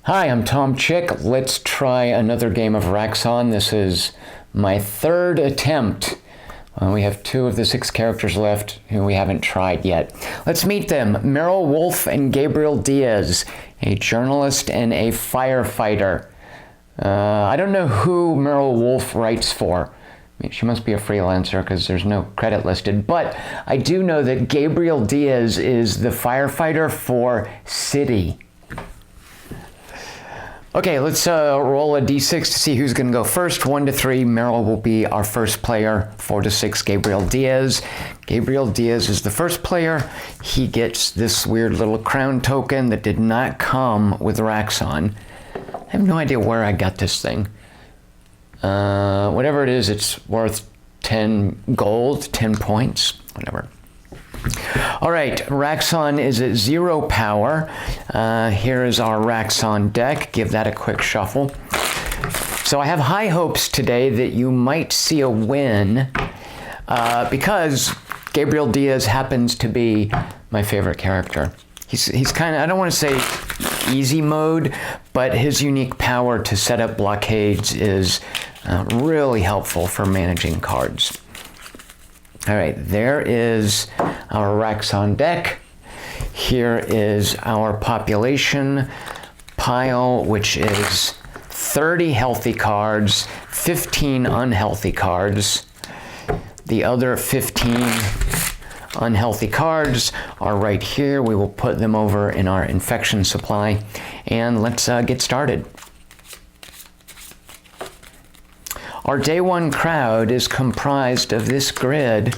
Hi, I'm Tom Chick. Let's try another game of Raxxon. This is my third attempt. We have 2 of the 6 characters left who we haven't tried yet. Let's meet them. Meryl Wolf and Gabriel Diaz, a journalist and a firefighter. I don't know who Meryl Wolf writes for. I mean, she must be a freelancer because there's no credit listed. But I do know that Gabriel Diaz is the firefighter for City. Okay, let's roll a d6 to see who's going to go first. 1 to 3, Meryl will be our first player. 4 to 6, Gabriel Diaz. Gabriel Diaz is the first player. He gets this weird little crown token that did not come with Raxxon. I have no idea where I got this thing. Whatever it is, it's worth 10 gold, 10 points, whatever. All right, Raxxon is at 0 power. Here is our Raxxon deck. Give that a quick shuffle. So I have high hopes today that you might see a win because Gabriel Diaz happens to be my favorite character. He's kind of, I don't want to say easy mode, but his unique power to set up blockades is really helpful for managing cards. All right, there is our Raxxon deck. Here is our population pile, which is 30 healthy cards, 15 unhealthy cards. The other 15 unhealthy cards are right here. We will put them over in our infection supply. And let's get started. Our day 1 crowd is comprised of this grid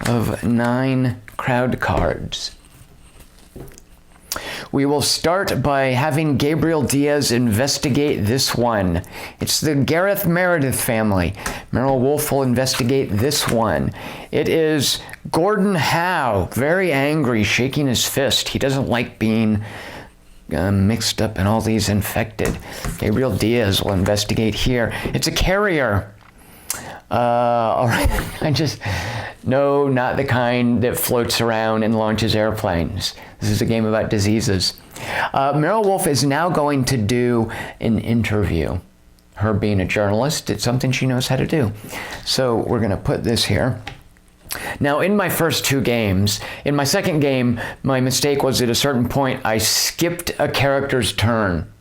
of 9 crowd cards. We will start by having Gabriel Diaz investigate this one. It's the Gareth Meredith family. Meryl Wolf will investigate this one. It is Gordon Howe, very angry, shaking his fist. He doesn't like being mixed up in all these infected. Gabriel Diaz will investigate here. It's a carrier. All right, no, not the kind that floats around and launches airplanes. This is a game about diseases. Meryl Wolf is now going to do an interview. Her being a journalist, it's something she knows how to do. So we're going to put this here. Now, in my first 2 games, in my second game, my mistake was at a certain point, I skipped a character's turn.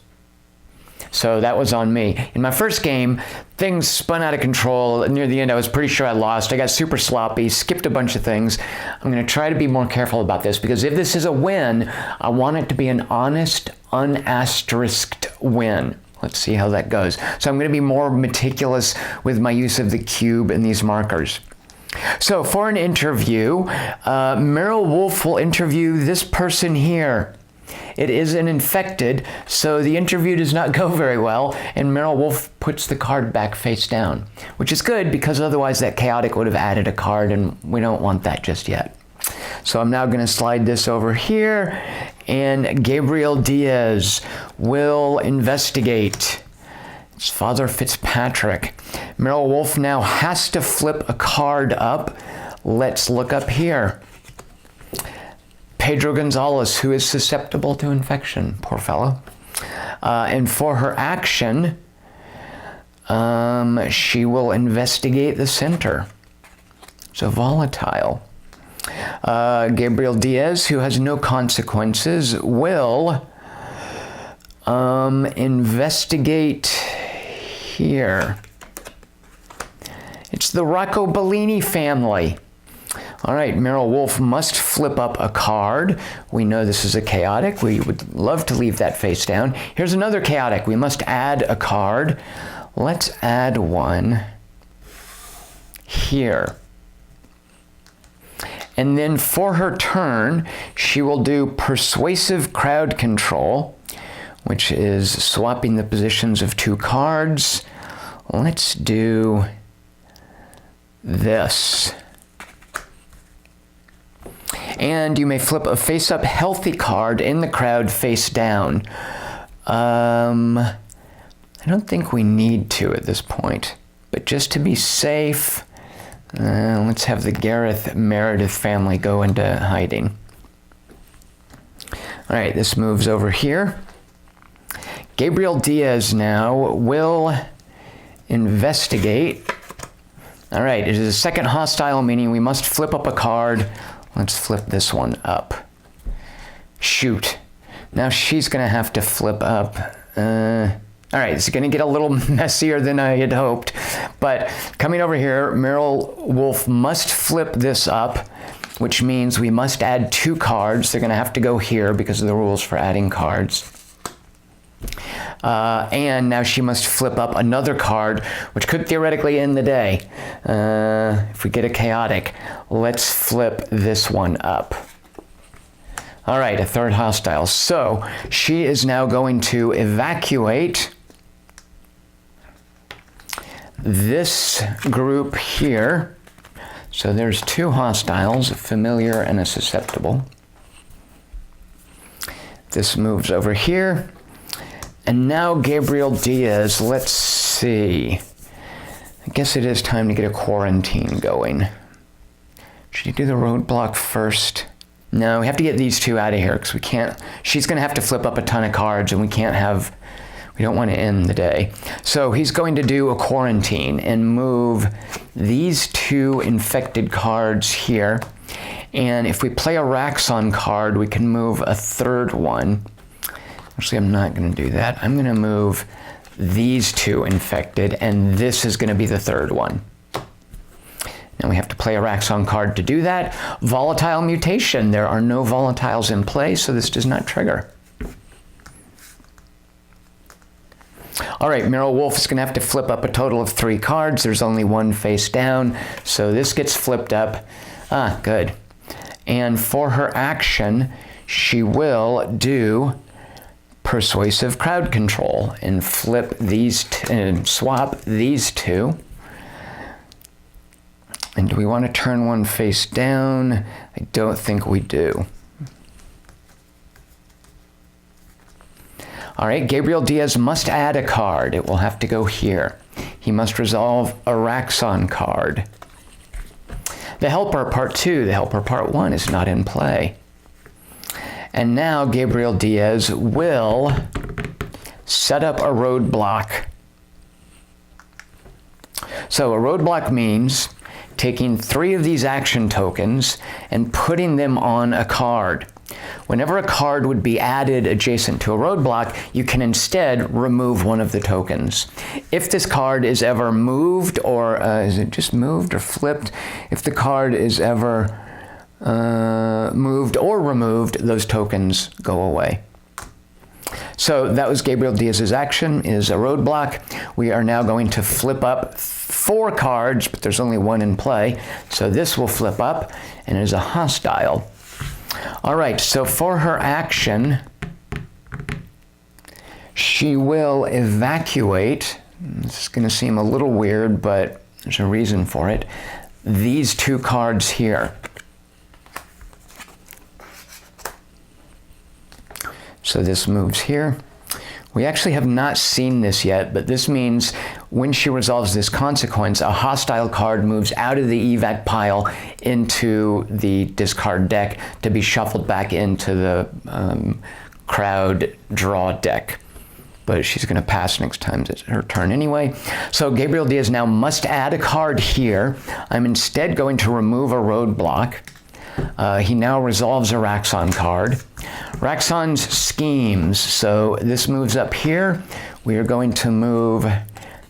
So that was on me. In my first game, things spun out of control. Near the end, I was pretty sure I lost. I got super sloppy, skipped a bunch of things. I'm going to try to be more careful about this because if this is a win, I want it to be an honest, unasterisked win. Let's see how that goes. So I'm going to be more meticulous with my use of the cube and these markers. So for an interview, Meryl Wolf will interview this person here. It is an infected, so the interview does not go very well, and Meryl Wolf puts the card back face down, which is good because otherwise that chaotic would have added a card, and we don't want that just yet. So I'm now going to slide this over here, and Gabriel Diaz will investigate. It's Father Fitzpatrick. Meryl Wolf now has to flip a card up. Let's look up here. Pedro Gonzalez, who is susceptible to infection, poor fellow. And for her action, she will investigate the center. So volatile. Gabriel Diaz, who has no consequences, will investigate here. It's the Rocco Bellini family. All right, Meryl Wolf must flip up a card. We know this is a chaotic. We would love to leave that face down. Here's another chaotic. We must add a card. Let's add one here. And then for her turn, she will do persuasive crowd control, which is swapping the positions of 2 cards. Let's do this. And you may flip a face-up healthy card in the crowd face down. I don't think we need to at this point, but just to be safe, let's have the Gareth Meredith family go into hiding. All right, this moves over here. Gabriel Diaz now will investigate. All right, it is a second hostile, meaning we must flip up a card. Let's flip this one up. Shoot. Now she's going to have to flip up. All right, it's going to get a little messier than I had hoped. But coming over here, Meryl Wolf must flip this up, which means we must add 2 cards. They're going to have to go here because of the rules for adding cards. And now she must flip up another card, which could theoretically end the day. If we get a chaotic, let's flip this one up. All right, a third hostile. So she is now going to evacuate this group here. So there's 2 hostiles, a familiar and a susceptible. This moves over here. And now Gabriel Diaz, let's see. I guess it is time to get a quarantine going. Should you do the roadblock first? No, we have to get these 2 out of here because we can't, she's going to have to flip up a ton of cards and we don't want to end the day. So he's going to do a quarantine and move these 2 infected cards here. And if we play a Raxxon card, we can move a third one. Actually, I'm not going to do that. I'm going to move these 2 infected, and this is going to be the third one. Now we have to play a Raxxon card to do that. Volatile mutation. There are no volatiles in play, so this does not trigger. All right, Meryl Wolf is going to have to flip up a total of 3 cards. There's only 1 face down, so this gets flipped up. Ah, good. And for her action, she will do persuasive crowd control and flip these and swap these 2. And do we want to turn one face down? I don't think we do. All right, Gabriel Diaz must add a card. It will have to go here. He must resolve a Raxxon card. The Helper Part 2, the Helper Part 1 is not in play. And now Gabriel Diaz will set up a roadblock. So a roadblock means taking 3 of these action tokens and putting them on a card. Whenever a card would be added adjacent to a roadblock, you can instead remove one of the tokens. If this card is ever moved, or is it just moved or flipped? If the card is ever moved or removed, those tokens go away. So that was Gabriel Diaz's action, is a roadblock. We are now going to flip up 4 cards, but there's only 1 in play. So this will flip up and is a hostile. All right, so for her action, she will evacuate. This is going to seem a little weird, but there's a reason for it. These 2 cards here. So this moves here. We actually have not seen this yet, but this means when she resolves this consequence, a hostile card moves out of the evac pile into the discard deck to be shuffled back into the crowd draw deck. But she's going to pass next time it's her turn anyway. So Gabriel Diaz now must add a card here. I'm instead going to remove a roadblock. He now resolves a Raxxon card. Raxxon's schemes. So this moves up here. We are going to move, I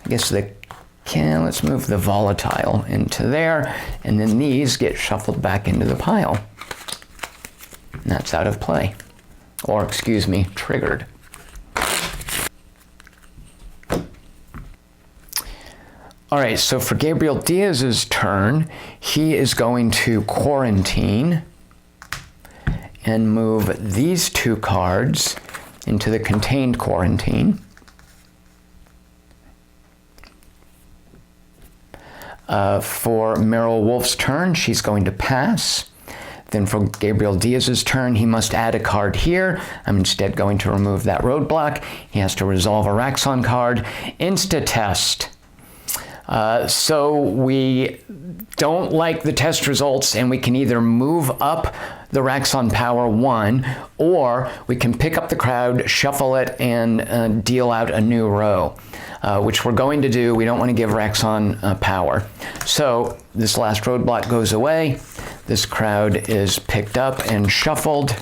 guess let's move the volatile into there, and then these get shuffled back into the pile. And that's out of play. Or, excuse me, triggered. All right, so for Gabriel Diaz's turn, he is going to quarantine and move these 2 cards into the contained quarantine. For Meryl Wolf's turn, she's going to pass. Then for Gabriel Diaz's turn, he must add a card here. I'm instead going to remove that roadblock. He has to resolve a Raxxon card. Insta-test. So we don't like the test results, and we can either move up the Raxxon power 1, or we can pick up the crowd, shuffle it, and deal out a new row, which we're going to do. We don't want to give Raxxon power. So this last roadblock goes away. This crowd is picked up and shuffled.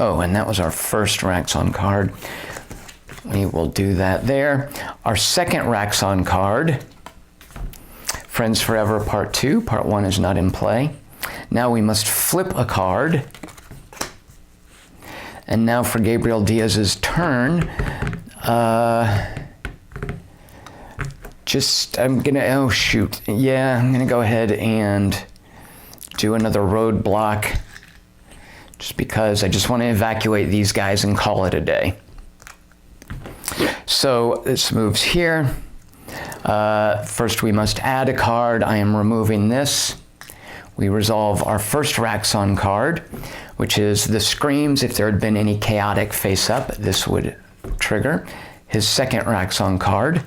Oh, and that was our first Raxxon card. We will do that there. Our second Raxxon card, Friends Forever Part 2. Part 1 is not in play. Now we must flip a card. And now for Gabriel Diaz's turn, I'm gonna go ahead and do another roadblock, just because I just want to evacuate these guys and call it a day. So this moves here. First we must add a card. I am removing this. We resolve our first Raxxon card, which is the Screams. If there had been any chaotic face up, this would trigger. His second Raxxon card,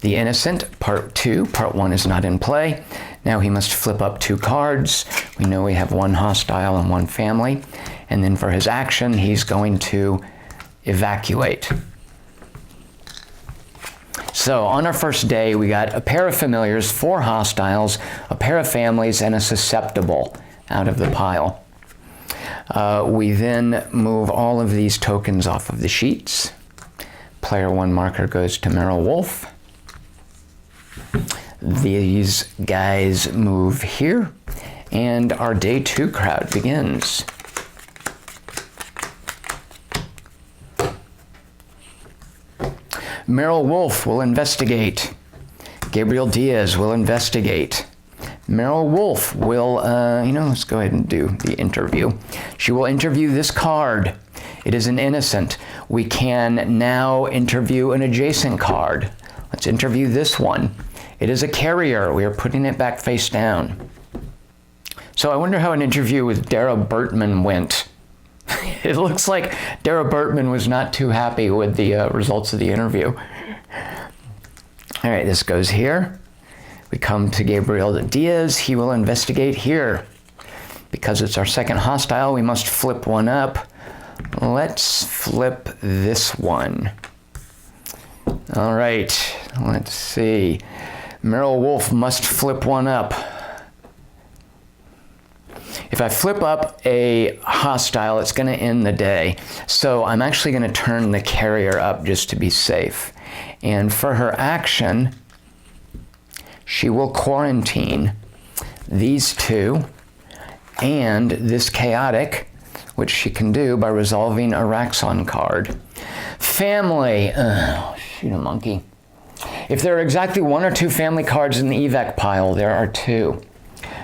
the Innocent, Part 2. Part 1 is not in play. Now he must flip up 2 cards. We know we have 1 hostile and 1 family. And then for his action, he's going to evacuate. So on our first day, we got a pair of familiars, 4 hostiles, a pair of families, and a susceptible out of the pile. We then move all of these tokens off of the sheets. Player 1 marker goes to Merrill Wolf. These guys move here, and our day 2 crowd begins. Merrill Wolf will investigate. Gabriel Diaz will investigate. Merrill Wolf will, let's go ahead and do the interview. She will interview this card. It is an Innocent. We can now interview an adjacent card. Let's interview this one. It is a Carrier. We are putting it back face down. So I wonder how an interview with Dara Bertman went. It looks like Dara Bertman was not too happy with the results of the interview. All right, this goes here. We come to Gabriel Diaz. He will investigate here. Because it's our second hostile, we must flip one up. Let's flip this one. All right, let's see. Merrill Wolf must flip one up. If I flip up a hostile, it's going to end the day. So I'm actually going to turn the Carrier up just to be safe. And for her action, she will quarantine these 2 and this Chaotic, which she can do by resolving a Raxxon card. Family. Shoot a monkey. If there are exactly 1 or 2 family cards in the evac pile, there are 2.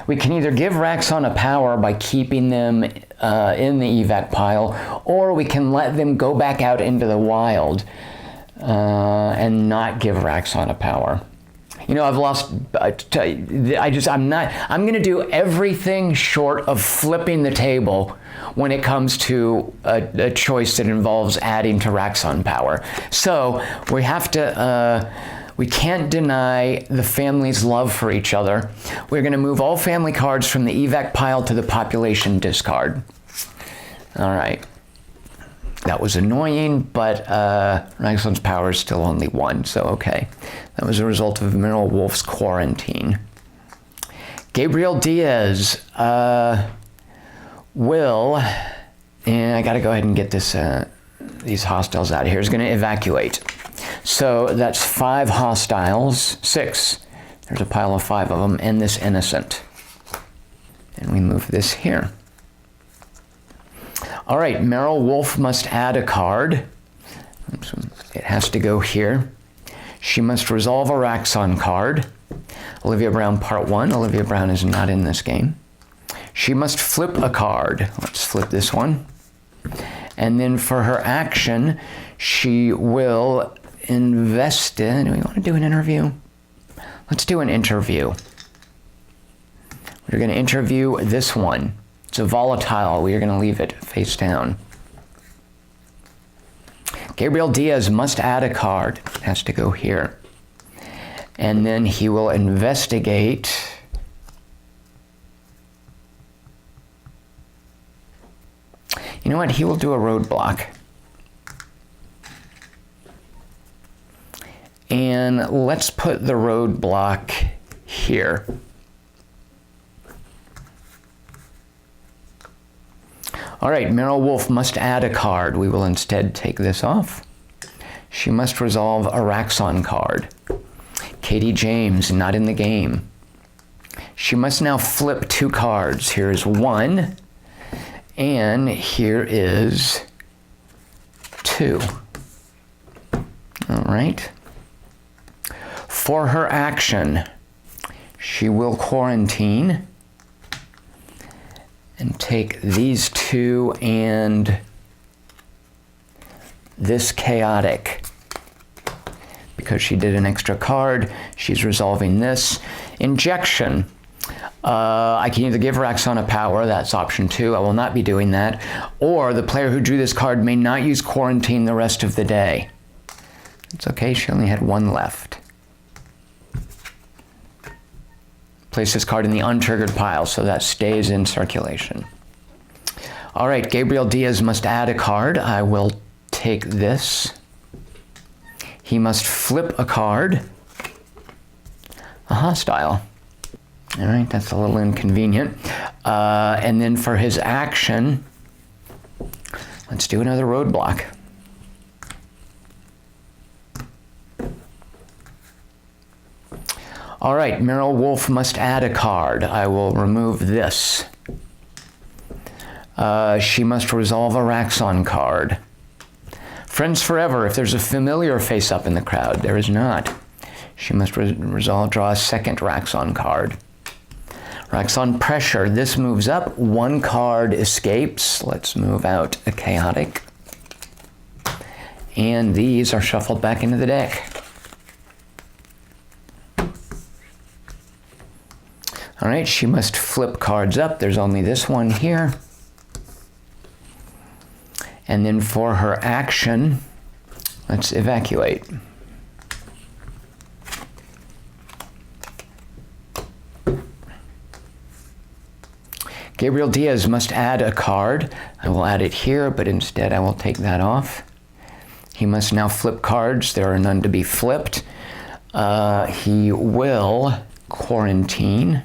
We can either give Raxxon a power by keeping them in the evac pile, or we can let them go back out into the wild and not give Raxxon a power. You know, I'm going to do everything short of flipping the table when it comes to a choice that involves adding to Raxxon power. So we have to, we can't deny the family's love for each other. We're going to move all family cards from the evac pile to the population discard. All right. That was annoying, but Raxxon's power is still only 1, so okay. That was a result of Merrill Wolf's quarantine. Gabriel Diaz will, and I got to go ahead and get these hostiles out of here. He's going to evacuate. So that's 5 hostiles, 6. There's a pile of 5 of them, and this Innocent. And we move this here. All right, Merrill Wolf must add a card. It has to go here. She must resolve a Raxxon card. Olivia Brown Part 1. Olivia Brown is not in this game. She must flip a card. Let's flip this one. And then for her action, she will invest in, do we want to do an interview? Let's do an interview. We're going to interview this one. It's a volatile. We are going to leave it face down. Gabriel Diaz must add a card. It has to go here. and then he will investigate you know what, he will do a roadblock. And let's put the roadblock here. All right, Meryl Wolf must add a card. We will instead take this off. She must resolve a Raxxon card. Katie James, not in the game. She must now flip 2 cards. Here's 1, and here is 2. All right. For her action, she will quarantine and take these 2 and this chaotic. Because she did an extra card, she's resolving this. Injection. I can either give Raxxon a power, that's option 2, I will not be doing that, or the player who drew this card may not use quarantine the rest of the day. It's okay, she only had 1 left. Place this card in the untriggered pile, so that stays in circulation. All right, Gabriel Diaz must add a card. I will take this. He must flip a card. A hostile. All right, that's a little inconvenient. And then for his action, let's do another roadblock. All right, Meryl Wolf must add a card. I will remove this. She must resolve a Raxxon card. Friends Forever, if there's a familiar face up in the crowd, there is not. She must draw a second Raxxon card. Raxxon Pressure, this moves up, 1 card escapes. Let's move out a chaotic. And these are shuffled back into the deck. All right, she must flip cards up. There's only this one here. And then for her action, let's evacuate. Gabriel Diaz must add a card. I will add it here, but instead I will take that off. He must now flip cards. There are none to be flipped. He will quarantine.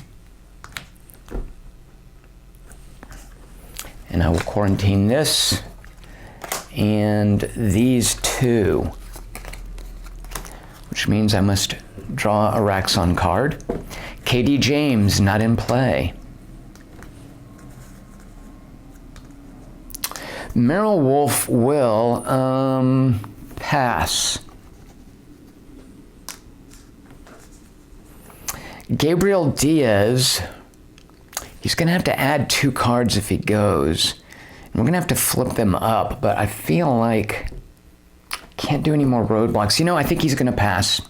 And I will quarantine this and these 2, which means I must draw a Raxxon card. Katie James, not in play. Meryl Wolf will pass. Gabriel Diaz, he's going to have to add 2 cards if he goes. And we're going to have to flip them up, but I feel like I can't do any more roadblocks. You know, I think he's going to pass.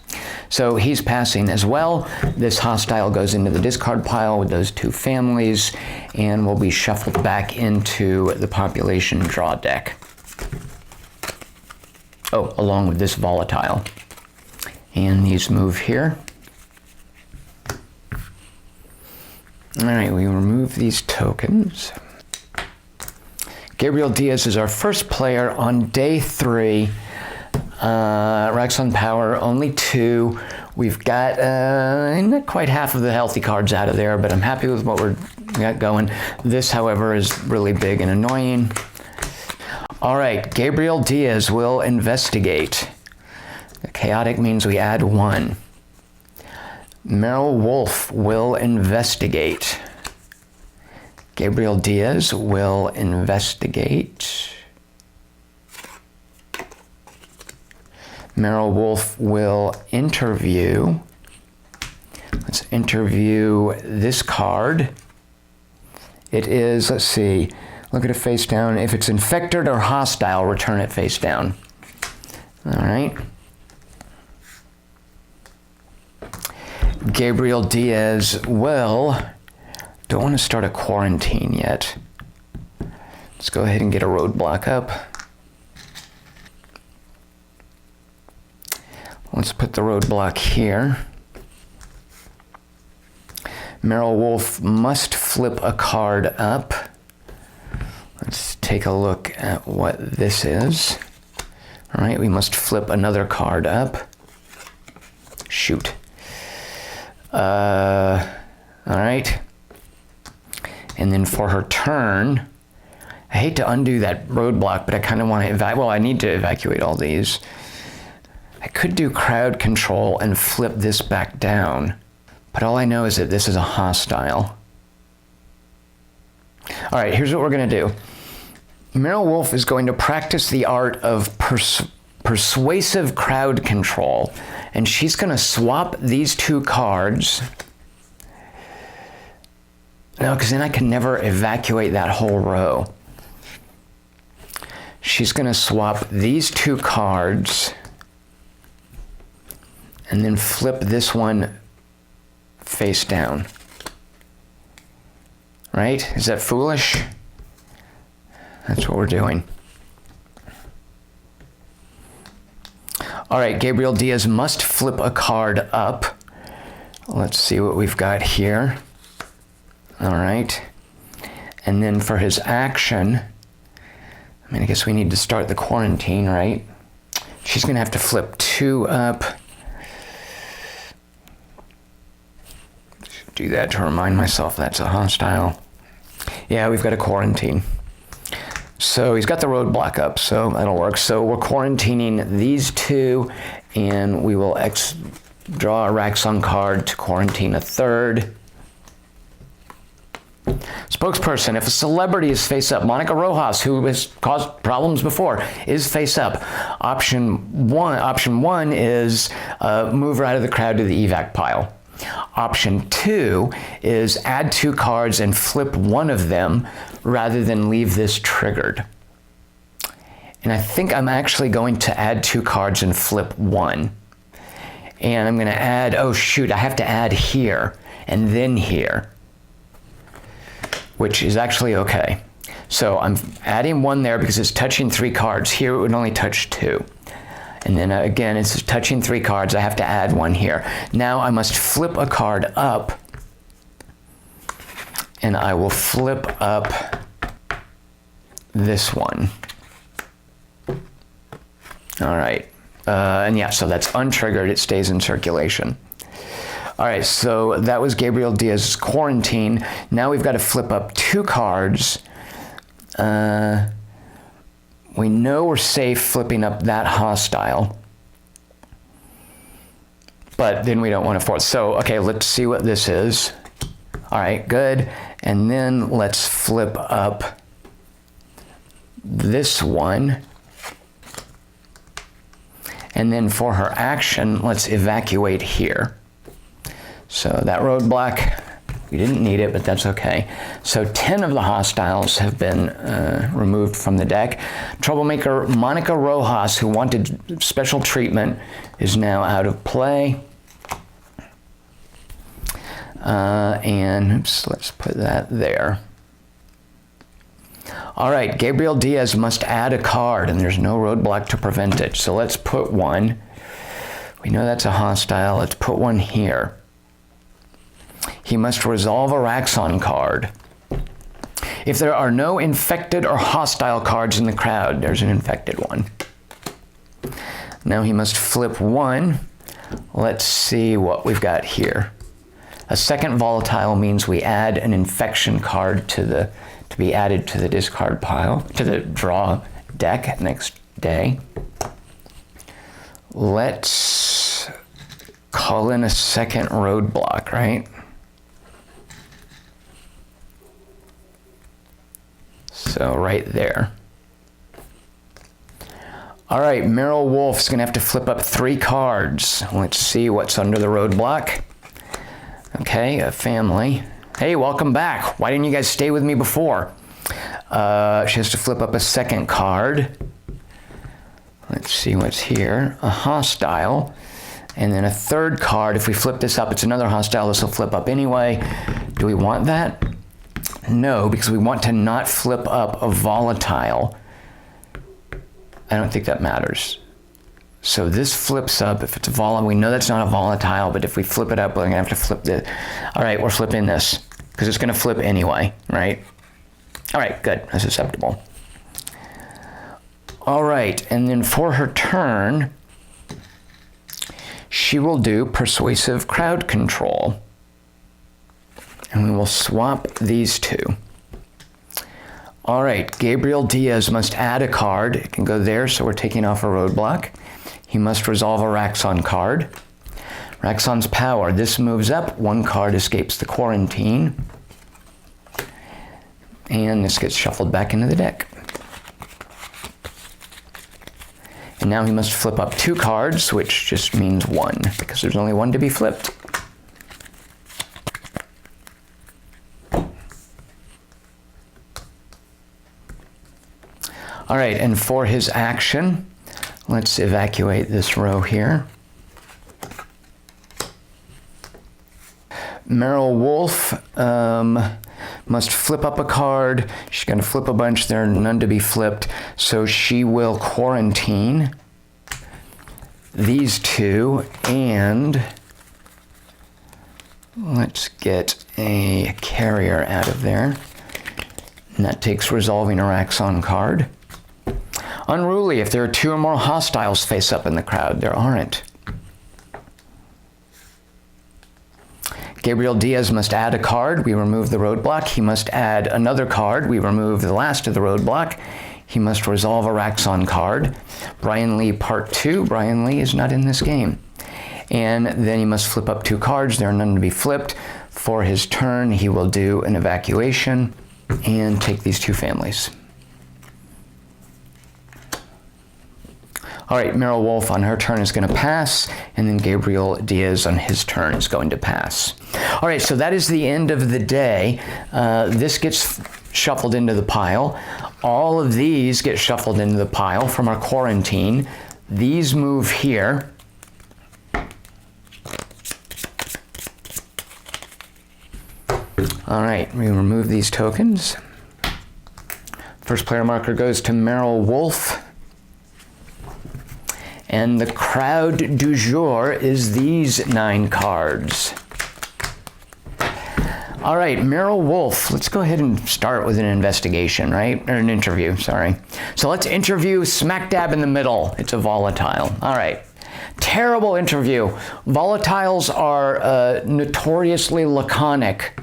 So he's passing as well. This hostile goes into the discard pile with those 2 families and will be shuffled back into the population draw deck. Oh, along with this volatile. And these move here. All right, we remove these tokens. Gabriel Diaz is our first player on day 3. Raxxon power, only 2. We've got not quite half of the healthy cards out of there, but I'm happy with what we got going. This, however, is really big and annoying. All right, Gabriel Diaz will investigate. Chaotic means we add 1. Meryl Wolf will investigate. Gabriel Diaz will investigate. Meryl Wolf will interview. Let's interview this card. It is, let's see, look at it face down. If it's infected or hostile, return it face down. All right. Gabriel Diaz will, don't want to start a quarantine yet. Let's go ahead and get a roadblock up. Let's put the roadblock here. Meryl Wolf must flip a card up. Let's take a look at what this is. All right, we must flip another card up. Shoot. All right. And then for her turn, I hate to undo that roadblock, but I kind of want to well, I need to evacuate all these. I could do crowd control and flip this back down, but all I know is that this is a hostile. All right, here's what we're going to do. Meryl Wolf is going to practice the art of persuasive crowd control, and she's going to swap these two cards. No, because then I can never evacuate that whole row. She's going to swap these two cards and then flip this one face down. Right? Is that foolish? That's what we're doing. All right, Gabriel Diaz must flip a card up. Let's see what we've got here. All right. And then for his action, I mean, I guess we need to start the quarantine, right? She's going to have to flip 2 up. Do that to remind myself that's a hostile. Yeah, we've got a quarantine. So he's got the roadblock up, so that'll work. So we're quarantining these two, and we will draw a Raxxon card to quarantine a third. Spokesperson, if a celebrity is face up, Monica Rojas, who has caused problems before, is face up. Option one is move her out of the crowd to the evac pile. Option 2 is add 2 cards and flip one of them rather than leave this triggered. And I think I'm actually going to add 2 cards and flip one. And I'm going to add, oh shoot, I have to add here and then here, which is actually okay. So I'm adding 1 there because it's touching 3 cards. Here it would only touch 2. And then again, it's touching 3 cards. I have to add 1 here. Now I must flip a card up, and I will flip up this one. All right. And yeah, so that's untriggered. It stays in circulation. All right, so that was Gabriel Diaz's quarantine. Now we've got to flip up 2 cards. We know we're safe flipping up that hostile, but then we don't want to force. So, okay, let's see what this is. All right, good. And then let's flip up this one. And then for her action, let's evacuate here. So that roadblock, we didn't need it, but that's okay. So 10 of the hostiles have been removed from the deck. Troublemaker Monica Rojas, who wanted special treatment, is now out of play. And oops, let's put that there. All right, Gabriel Diaz must add a card, and there's no roadblock to prevent it. So let's put 1. We know that's a hostile. Let's put 1 here. He must resolve a Raxxon card. If there are no infected or hostile cards in the crowd, there's an infected one. Now he must flip 1. Let's see what we've got here. A second volatile means we add an infection card to be added to the discard pile, to the draw deck next day. Let's call in a second roadblock, right? So right there. All right, Meryl Wolf's going to have to flip up 3 cards. Let's see what's under the roadblock. Okay, a family. Hey, welcome back. Why didn't you guys stay with me before? She has to flip up a second card. Let's see what's here. A hostile. And then a third card. If we flip this up, it's another hostile. This will flip up anyway. Do we want that? No, because we want to not flip up a volatile. I don't think that matters. So this flips up. If it's a volatile, we know that's not a volatile, but if we flip it up, we're gonna have to flip the, all right, we're flipping this because it's gonna flip anyway, right? All right, good, that's acceptable. All right, and then for her turn, she will do persuasive crowd control. And we will swap these two. All right, Gabriel Diaz must add a card. It can go there, so we're taking off a roadblock. He must resolve a Raxxon card. Raxxon's power. This moves up. One card escapes the quarantine. And this gets shuffled back into the deck. And now he must flip up 2 cards, which just means 1, because there's only 1 to be flipped. All right, and for his action, let's evacuate this row here. Meryl Wolf must flip up a card. She's going to flip a bunch. There are none to be flipped. So she will quarantine these 2, and let's get a carrier out of there. And that takes resolving a Raxxon card. Unruly, if there are 2 or more hostiles face up in the crowd. There aren't. Gabriel Diaz must add a card. We remove the roadblock. He must add another card. We remove the last of the roadblock. He must resolve a Raxxon card. Brian Lee Part 2. Brian Lee is not in this game. And then he must flip up 2 cards. There are none to be flipped. For his turn, he will do an evacuation and take these 2 families. All right, Meryl Wolf on her turn is going to pass, and then Gabriel Diaz on his turn is going to pass. All right, so that is the end of the day. This gets shuffled into the pile. All of these get shuffled into the pile from our quarantine. These move here. All right, we remove these tokens. First player marker goes to Meryl Wolf. And the crowd du jour is these 9 cards. All right, Meryl Wolf. Let's go ahead and start with an investigation, right? Or an interview, sorry. So let's interview smack dab in the middle. It's a volatile. All right. Terrible interview. Volatiles are notoriously laconic.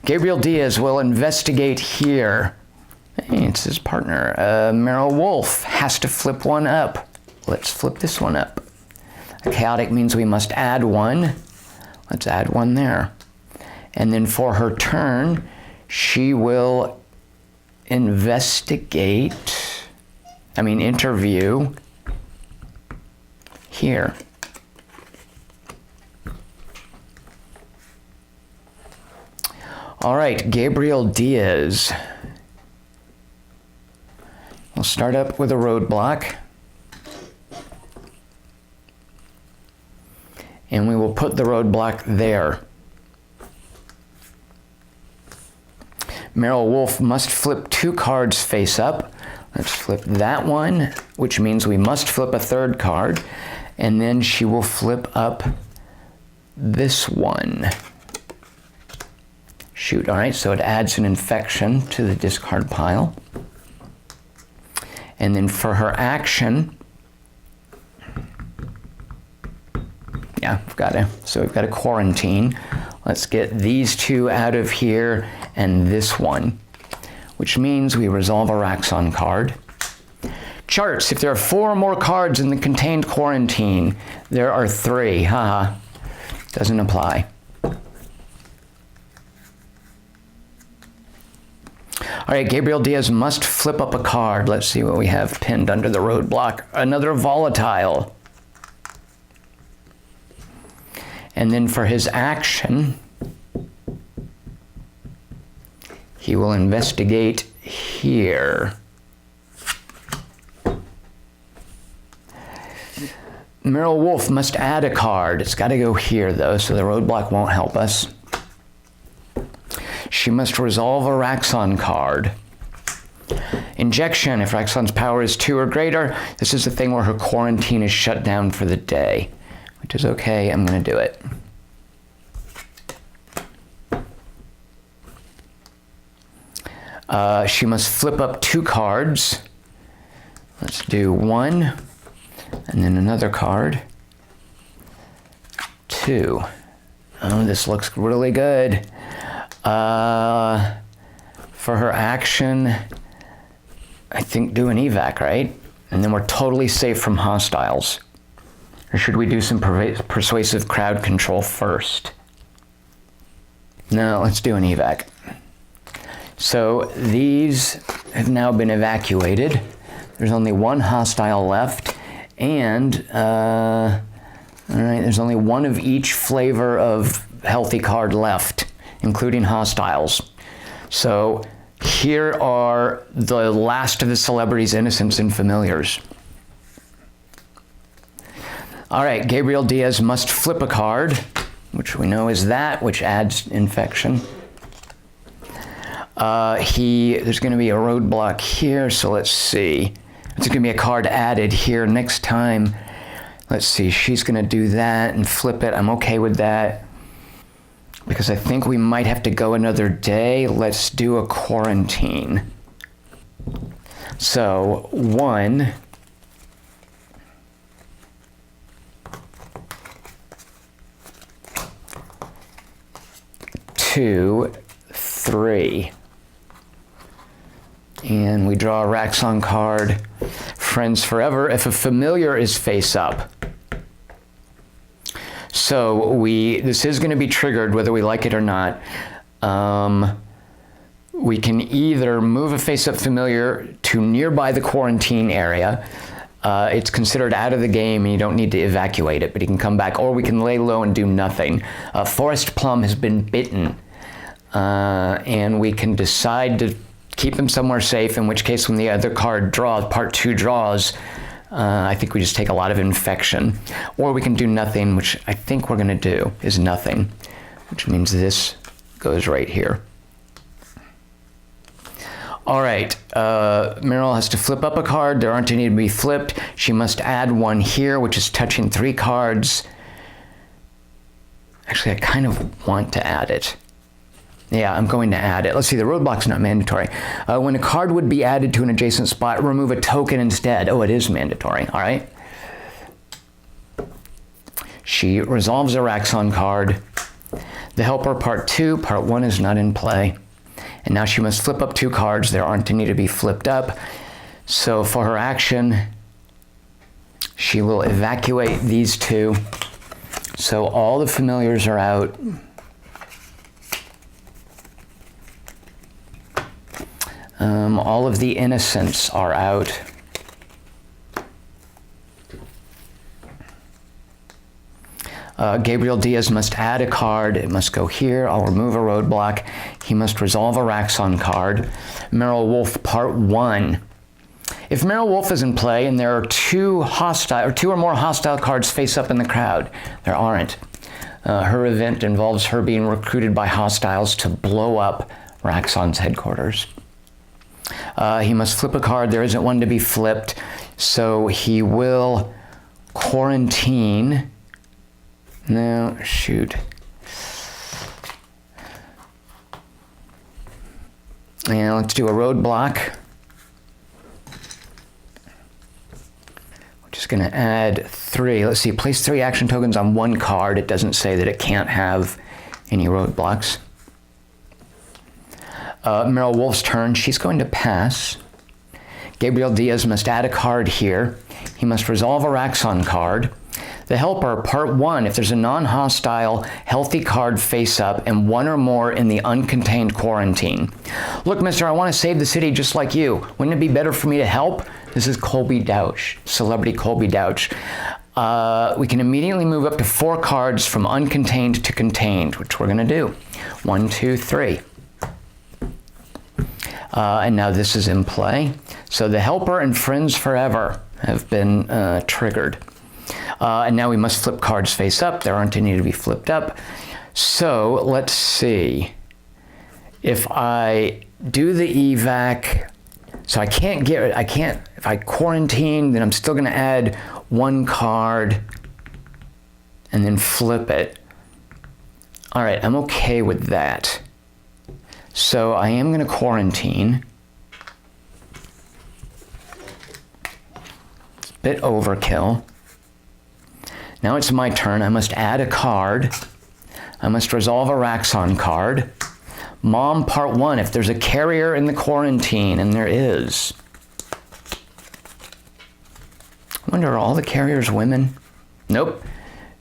Gabriel Diaz will investigate here. Hey, it's his partner. Meryl Wolf has to flip 1 up. Let's flip this one up. A chaotic means we must add 1. Let's add 1 there. And then for her turn, she will interview here. All right, Gabriel Diaz. We'll start up with a roadblock. And we will put the roadblock there. Meryl Wolf must flip 2 cards face up. Let's flip that one, which means we must flip a 3rd card. And then she will flip up this one. Shoot, all right, so it adds an infection to the discard pile. And then for her action, we've got a quarantine. Let's get these 2 out of here and this one, which means we resolve a Raxxon card. Charts, if there are 4 or more cards in the contained quarantine, there are 3. Haha, doesn't apply. All right, Gabriel Diaz must flip up a card. Let's see what we have pinned under the roadblock. Another volatile. And then for his action, he will investigate here. Meryl Wolf must add a card. It's got to go here, though, so the roadblock won't help us. She must resolve a Raxxon card. Injection, if Raxxon's power is 2 or greater, this is the thing where her quarantine is shut down for the day, which is okay. I'm going to do it. She must flip up 2 cards. Let's do 1, and then another card. 2. Oh, this looks really good. For her action, I think do an evac, right? And then we're totally safe from hostiles. Or should we do some persuasive crowd control first? No, let's do an evac. So these have now been evacuated. There's only 1 hostile left, and all right, there's only 1 of each flavor of healthy card left, including hostiles. So here are the last of the celebrities, innocents, and familiars. All right, Gabriel Diaz must flip a card, which we know is that, which adds infection. There's going to be a roadblock here, so let's see. There's going to be a card added here next time. Let's see, she's going to do that and flip it. I'm okay with that because I think we might have to go another day. Let's do a quarantine. So 1, 2, 3. And we draw a Raxxon card. Friends forever if a familiar is face up. So this is going to be triggered whether we like it or not. We can either move a face up familiar to nearby the quarantine area. It's considered out of the game and you don't need to evacuate it, but he can come back, or we can lay low and do nothing. Forest Plum has been bitten, and we can decide to keep him somewhere safe, in which case when the other card draws, part 2 draws, I think we just take a lot of infection. Or we can do nothing, which I think we're going to do is nothing, which means this goes right here. All right, Meryl has to flip up a card. There aren't any to be flipped. She must add 1 here, which is touching 3 cards. Actually, I kind of want to add it. Yeah, I'm going to add it. Let's see, the roadblock's not mandatory. When a card would be added to an adjacent spot, remove a token instead. Oh, it is mandatory, all right. She resolves a Raxxon card. The helper, part 2, part 1 is not in play. And now she must flip up 2 cards. There aren't any to be flipped up. So for her action, she will evacuate these 2. So all the familiars are out. All of the innocents are out. Gabriel Diaz must add a card. It must go here. I'll remove a roadblock. He must resolve a Raxxon card. Meryl Wolf, part 1. If Meryl Wolf is in play and there are 2 or more hostile cards face up in the crowd, there aren't. Her event involves her being recruited by hostiles to blow up Raxxon's headquarters. He must flip a card. There isn't one to be flipped, so he will quarantine. No, shoot. And let's do a roadblock. We're just going to add 3. Let's see, place 3 action tokens on 1 card. It doesn't say that it can't have any roadblocks. Meryl Wolf's turn. She's going to pass. Gabriel Diaz must add a card here. He must resolve a Raxxon card. The helper, part 1, if there's a non-hostile, healthy card face up and 1 or more in the uncontained quarantine. Look, mister, I want to save the city just like you. Wouldn't it be better for me to help? This is Colby Douch, celebrity Colby Douch. We can immediately move up to 4 cards from uncontained to contained, which we're going to do. 1, 2, 3. And now this is in play. So the helper and friends forever have been triggered. And now we must flip cards face up. There aren't any to be flipped up. So let's see. If I do the evac, So I can't, if I quarantine, then I'm still going to add 1 card and then flip it. All right, I'm okay with that. So I am going to quarantine. Bit overkill. Now it's my turn. I must add a card. I must resolve a Raxxon card. Mom, part 1, if there's a carrier in the quarantine, and there is. I wonder, are all the carriers women? Nope.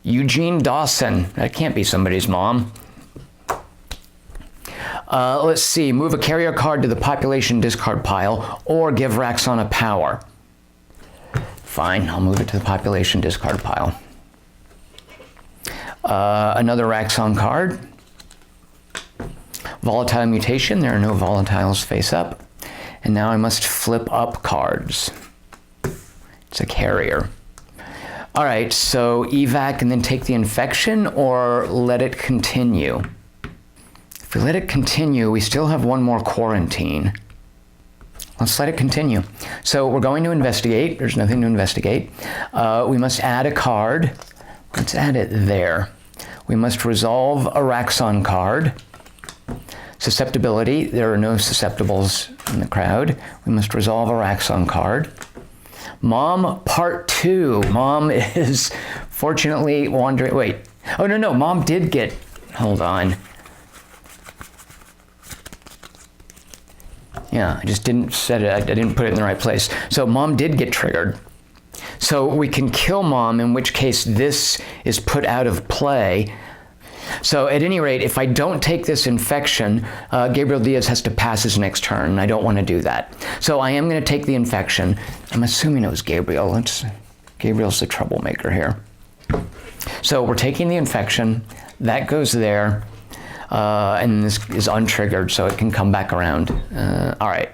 Eugene Dawson. That can't be somebody's mom. Let's see. Move a carrier card to the population discard pile, or give Raxxon a power. Fine, I'll move it to the population discard pile. Another Raxxon card. Volatile mutation, there are no volatiles face up. And now I must flip up cards. It's a carrier. All right, so evac and then take the infection, or let it continue? If we let it continue, we still have 1 more quarantine. Let's let it continue. So we're going to investigate. There's nothing to investigate. We must add a card. Let's add it there. We must resolve a Raxxon card. Susceptibility, there are no susceptibles in the crowd. We must resolve a Raxxon card. Mom, part 2. Mom is fortunately wandering. Wait. Oh, no. Mom did get. Hold on. Yeah, I just didn't set it. I didn't put it in the right place. So Mom did get triggered. So we can kill Mom, in which case this is put out of play. So at any rate, if I don't take this infection, Gabriel Diaz has to pass his next turn, and I don't want to do that. So I am going to take the infection. I'm assuming it was Gabriel. Gabriel's the troublemaker here. So we're taking the infection. That goes there. And this is untriggered, so it can come back around. All right.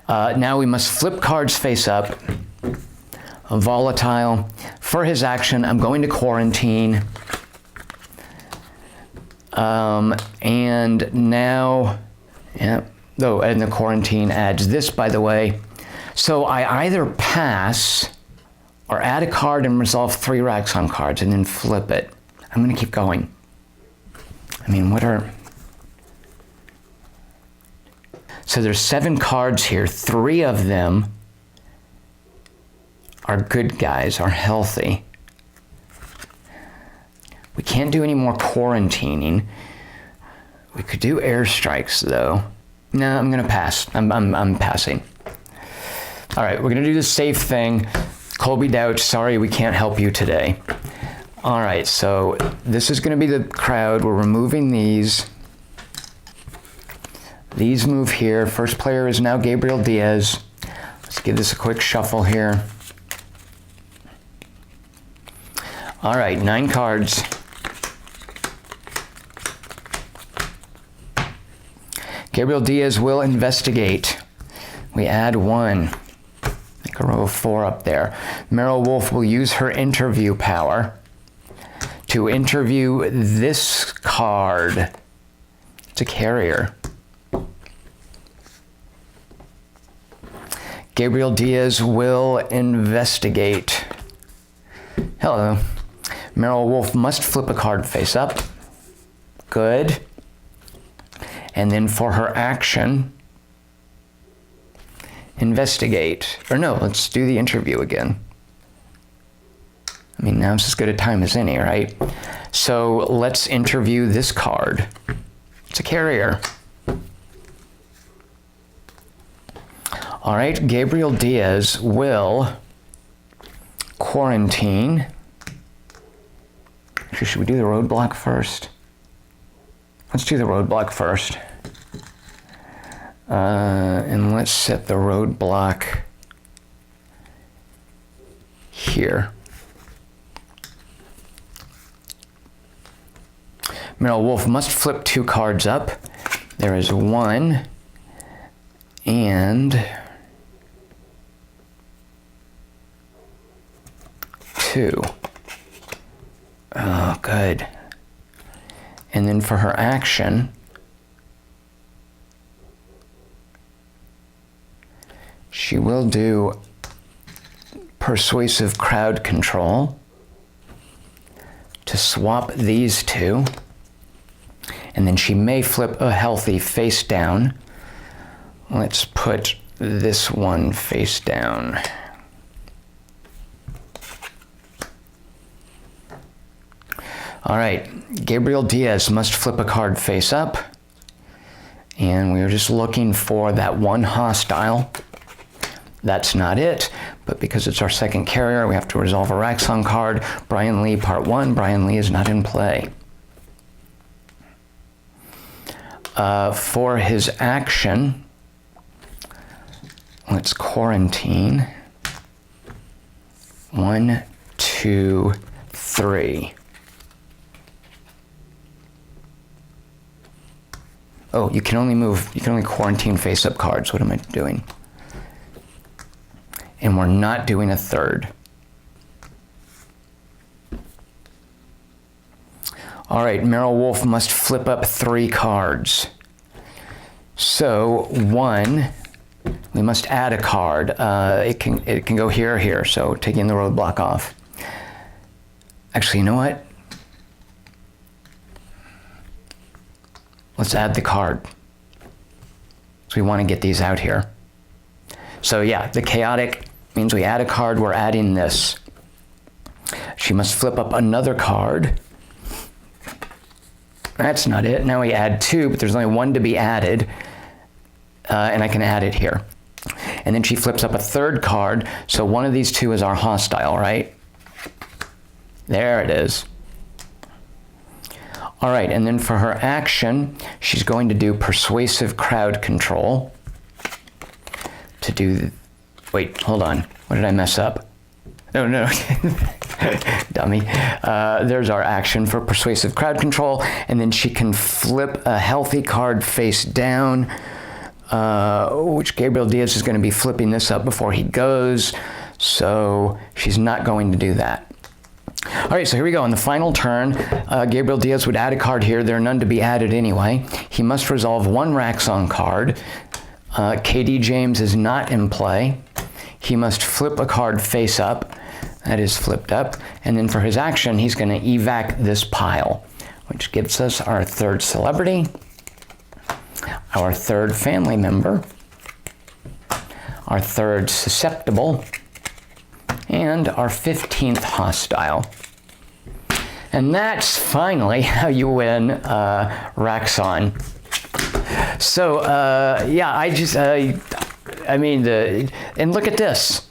Now we must flip cards face up. A volatile. For his action, I'm going to quarantine. And now, yeah, oh, and the quarantine adds this, by the way. So I either pass or add a card and resolve 3 Raxxon cards and then flip it. I'm going to keep going. I mean, so there's 7 cards here. 3 of them are good guys, are healthy. We can't do any more quarantining. We could do airstrikes, though. No, I'm going to pass. I'm passing. All right, we're going to do the safe thing. Colby Douch, sorry we can't help you today. All right, so this is going to be the crowd. We're removing these. These move here. First player is now Gabriel Diaz. Let's give this a quick shuffle here. All right, 9 cards. Gabriel Diaz will investigate. We add 1. Make a row of 4 up there. Meryl Wolf will use her interview power to interview this card. It's a carrier. Gabriel Diaz will investigate. Hello. Meryl Wolf must flip a card face up. Good. And then for her action, investigate. Or no, let's do the interview again. I mean, now's as good a time as any, right? So let's interview this card. It's a carrier. All right, Gabriel Diaz will quarantine. Actually, should we do the roadblock first? Let's do the roadblock first. And let's set the roadblock here. Meryl Wolf must flip 2 cards up. There is 1 and 2. Oh, good. And then for her action, She will do persuasive crowd control to swap these two. And then she may flip a healthy face down. Let's put this one face down. All right, Gabriel Diaz must flip a card face up. And we were just looking for that one hostile. That's not it, but because it's our second carrier, we have to resolve a Raxxon card. Brian Lee, part 1. Brian Lee is not in play. For his action, let's quarantine. 1, 2, 3. Oh, you can only quarantine face-up cards. What am I doing? And we're not doing a third. All right, Meryl Wolf must flip up 3 cards. So 1, we must add a card. It can go here or here, so taking the roadblock off. Actually, you know what? Let's add the card. So we want to get these out here. So yeah, the chaotic means we add a card, we're adding this. She must flip up another card. That's not it. Now we add 2, but there's only 1 to be added. And I can add it here. And then she flips up a third card. So one of these 2 is our hostile, right? There it is. All right, and then for her action, she's going to do persuasive crowd control. To do, wait, hold on. What did I mess up? No, dummy. There's our action for persuasive crowd control, and then she can flip a healthy card face down, which Gabriel Diaz is going to be flipping this up before he goes, so she's not going to do that. All right, so here we go. On the final turn, Gabriel Diaz would add a card here. There are none to be added anyway. He must resolve 1 Raxxon card. KD James is not in play. He must flip a card face up. That is flipped up. And then for his action, he's going to evac this pile, which gives us our 3rd celebrity, our 3rd family member, our 3rd susceptible, and our 15th hostile. And that's finally how you win Raxxon. So, yeah, I mean, and look at this.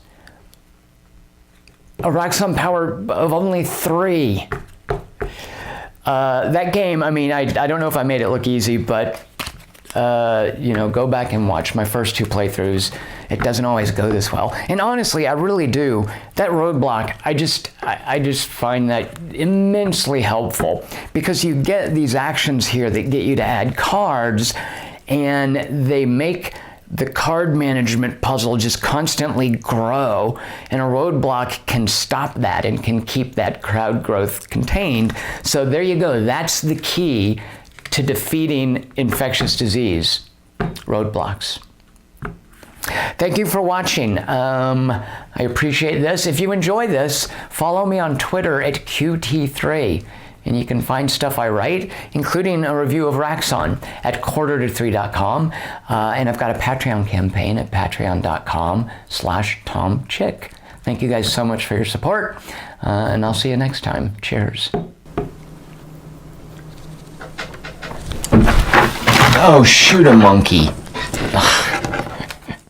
A Raxxon power of only 3. That game, I mean, I don't know if I made it look easy, but, you know, go back and watch my first 2 playthroughs. It doesn't always go this well. And honestly, I really do. That roadblock, I just find that immensely helpful because you get these actions here that get you to add cards, and they make the card management puzzle just constantly grow, and a roadblock can stop that and can keep that crowd growth contained. So there you go. That's the key to defeating infectious disease, roadblocks. Thank you for watching. I appreciate this. If you enjoy this, follow me on Twitter at QT3. And you can find stuff I write, including a review of Raxxon at quarterto3.com. And I've got a Patreon campaign at patreon.com/TomChick. Thank you guys so much for your support. And I'll see you next time. Cheers. Oh, shoot a monkey. Ugh.